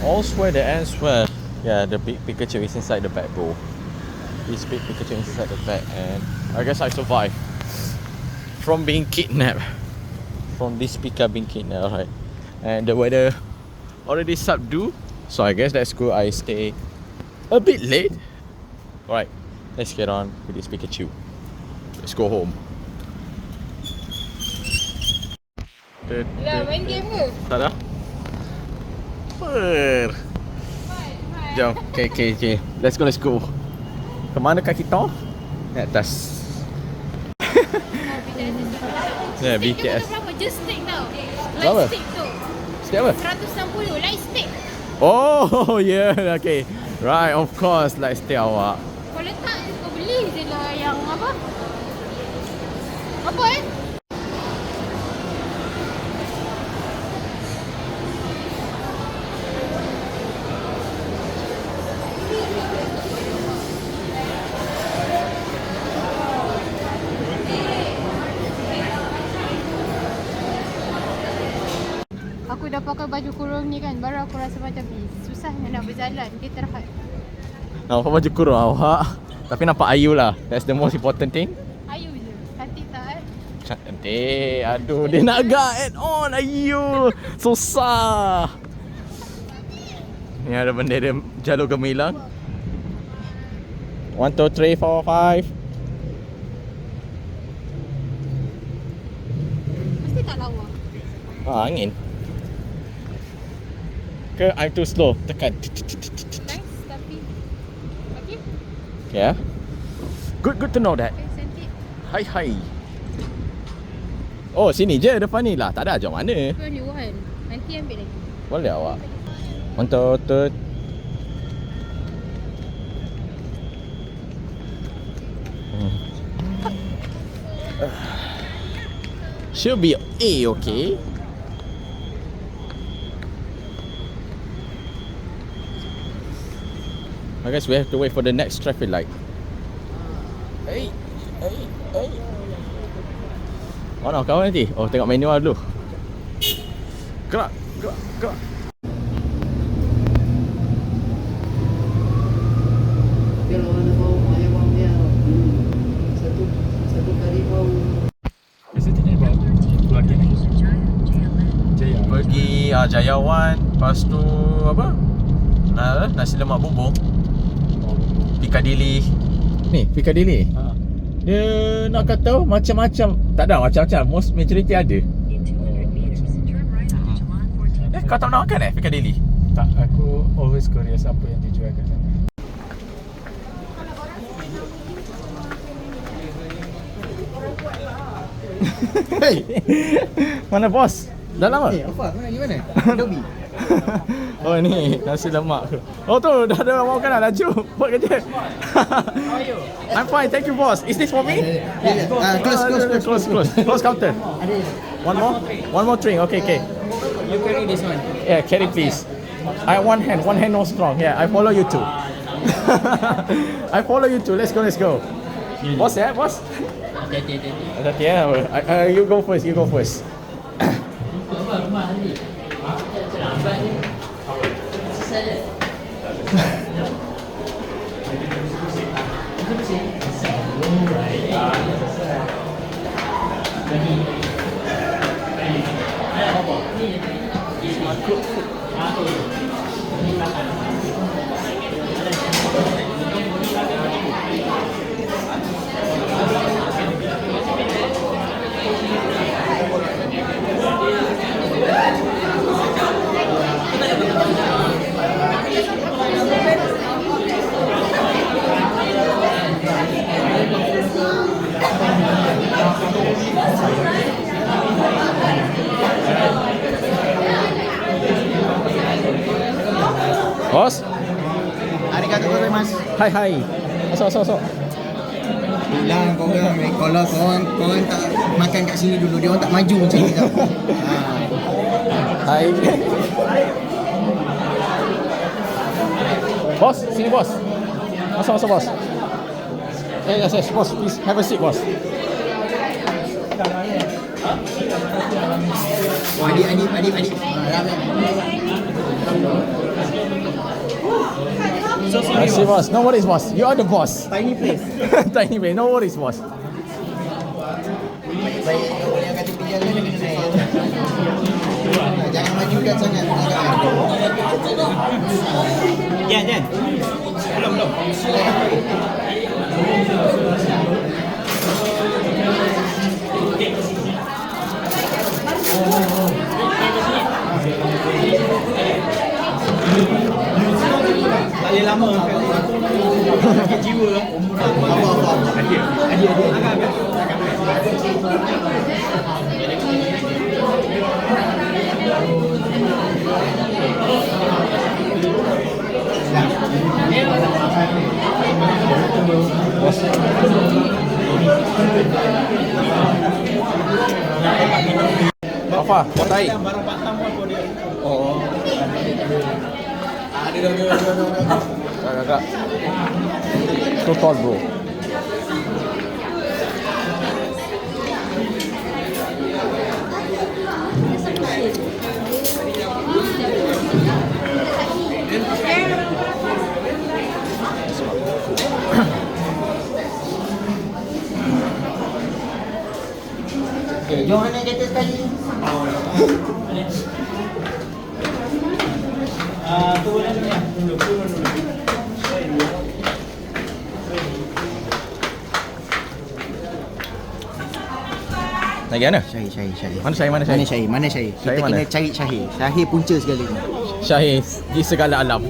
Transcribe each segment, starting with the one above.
Allswear the answer. Yeah, the big Pikachu is inside the bag, bro. This big Pikachu is inside the bag, and I guess I survived from being kidnapped. From this Pika being kidnapped, right? And the weather already subdued, so I guess that's good. I stay a bit late. Alright, let's get on with this Pikachu. Let's go home. Lah, main game ke? Tak dah? Jom, okay. Let's go. Ke manakah kita? Naik atas. Ya, BTS. Berapa je steak tau? Berapa? Light steak tu. Steak apa? 160 light steak. Oh, yeah, okay. Right, of course, like stay awak. Kau letak kau beli je lah yang apa? Apa Aku dah pakai baju kurung ni kan, baru aku rasa macam susah nak berjalan. Dia terhad. Nampak baju kurung awak, tapi nampak ayu lah. That's the most important thing. Ayu je. Cantik tak? Cantik. Aduh, dia nak agak add on ayu. Susah. Ni ada benda dia jalur gemilang. 1, 2, 3, 4, 5. Mesti tak lawa. Angin. Ke I'm too slow. Tekan. Nice tapi okay. Yeah. Good to know that. Okay, cantik. Hai. Oh, sini je depan ni lah. Tak ada ajak mana. Only one. Nanti ambil lagi. Boleh awak. 1, 2, 3. Should be okay. I guess we have to wait for the next traffic light. Hey. Mana kawan nanti? Oh, tengok manual dulu. Gerak. Kalau anda bawa ayam dia satu kali bau. Biasanya bawa keluar ni. Jaya. Pergi Jayawan, lepas tu apa? Nasi lemak bubur. Piccadilly. Ni, Piccadilly. Ha. Dia nak kata macam-macam. Tak ada macam-macam. Most majority ada. Kau tak pernah makan Piccadilly? Tak, aku always curious apa yang dijual kat sana. Hey. Mana bos? Dalam apa? Apa? Gimana? Dobby. Oh ni nasi lemak tu. Oh tu dah ada orang makan dah. Laju buat kerja. How are you? I'm fine, thank you boss. Is this for me? Close counter. One more drink. Okay. You carry this one. Yeah, carry please. I one hand no strong. Yeah, I follow you too. I follow you too. Let's go. Boss, boss. Hati-hati ya. You go first. Bos? Arigatou gozaimasu. Hai. Masuk. Bilang korang kalau korang tak makan kat sini dulu, dia orang tak maju macam ni tau. Hai. Bos, sini bos. Masuk bos. Yes, boss. Please have a seat, boss. Adik. Ramai. I see, boss. No worries, boss. You are the boss. Tiny place. Tiny way. No worries, boss. Baik, kalau yang kata pinjam ni kena naik. Jangan majukan sangat. Jan. Belum. Balik lama. Sakit jiwa. Apa. Ada. Apa? Kotai. Barang patang pun dia. Oh. Ada. Agak. Total, bro. Okay, jom naik kereta sekali. Turun dulu. Lagi mana? Syahir. Mana Syahir? Mana Syahir? Kita Syahir mana? kena cari Syahir. Syahir punca segala ni. Syahir di segala alam.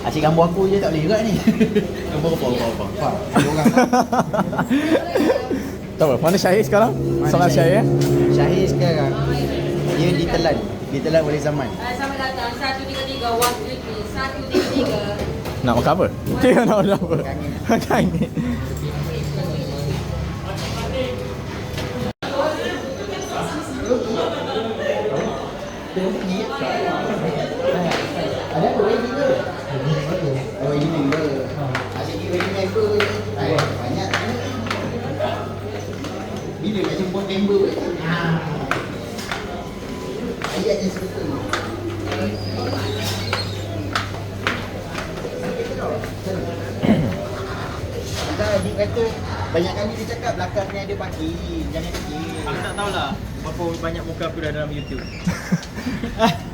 Asyik gambar aku je tak boleh juga ni. Gambar apa? Ada orang. Tahu apa? Mana Syahir sekarang? Soalan Syahir. Syahir sekarang dia ditelan oleh zaman. Sama datang 133 133. Nak makan apa? Dia nak order apa? Kan ni. Ada apa wedding ke? Wedding member. Asyik pergi wedding member je. Banyak. Bila nak jumpa member wedding? Ayat je sebetul. Adik kata banyak kali dia cakap belakang ni ada parking, jangan fikir. Aku tak tahulah berapa banyak muka aku dah dalam YouTube.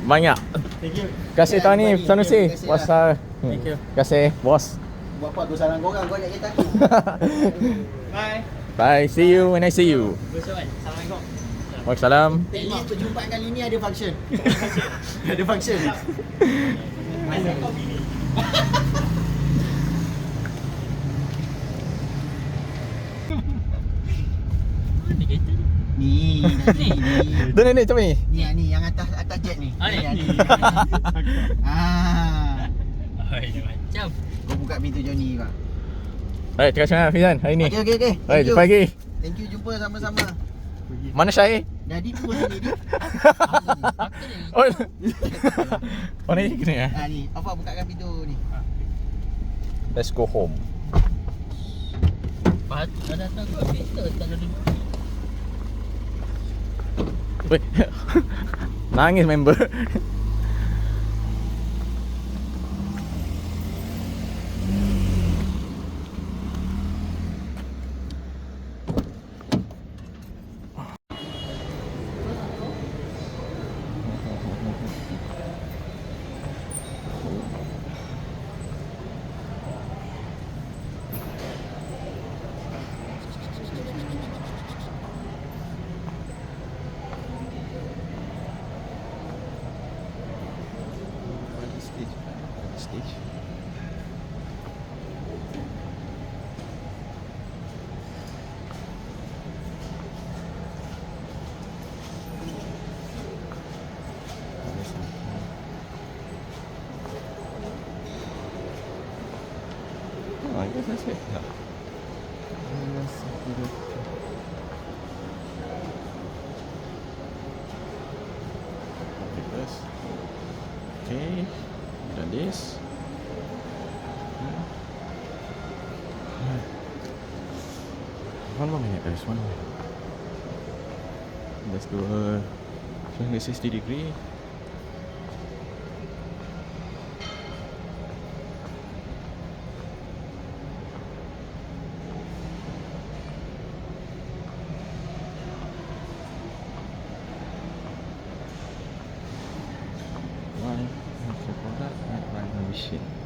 Banyak. Thank you. Kasih tahu ni Sanusi. Kasih Bos. Thank you. Kasih bos. Buat apa aku salam korang, kau nak kereta aku. Bye. Bye. See you when I see you. Bersawan. Assalamualaikum. Waalaikumsalam. At least perjumpaan kali ni ada function. Ada function. Ni, ni. Tu nenek macam ni. Ni yang atas jet ni. Ni. Hai, macam. Kau buka pintu Johnny bang. Baik, terima kasih Fizan hari ni. Okey. Baik, jumpa lagi. Thank you, jumpa sama-sama. Mana Syahir? Jadi tu sini ni. Oh. Oh ni kena ya. Ni, Afak bukakan pintu ni. Let's go home. Patut dah datang ke kereta tak ada duduk. Weh. Nangis member. Stage. Oh, I guess that's it. No. Okay, done this. One more minute guys, one more. Let's do a 360 degree. Right, product and right machine.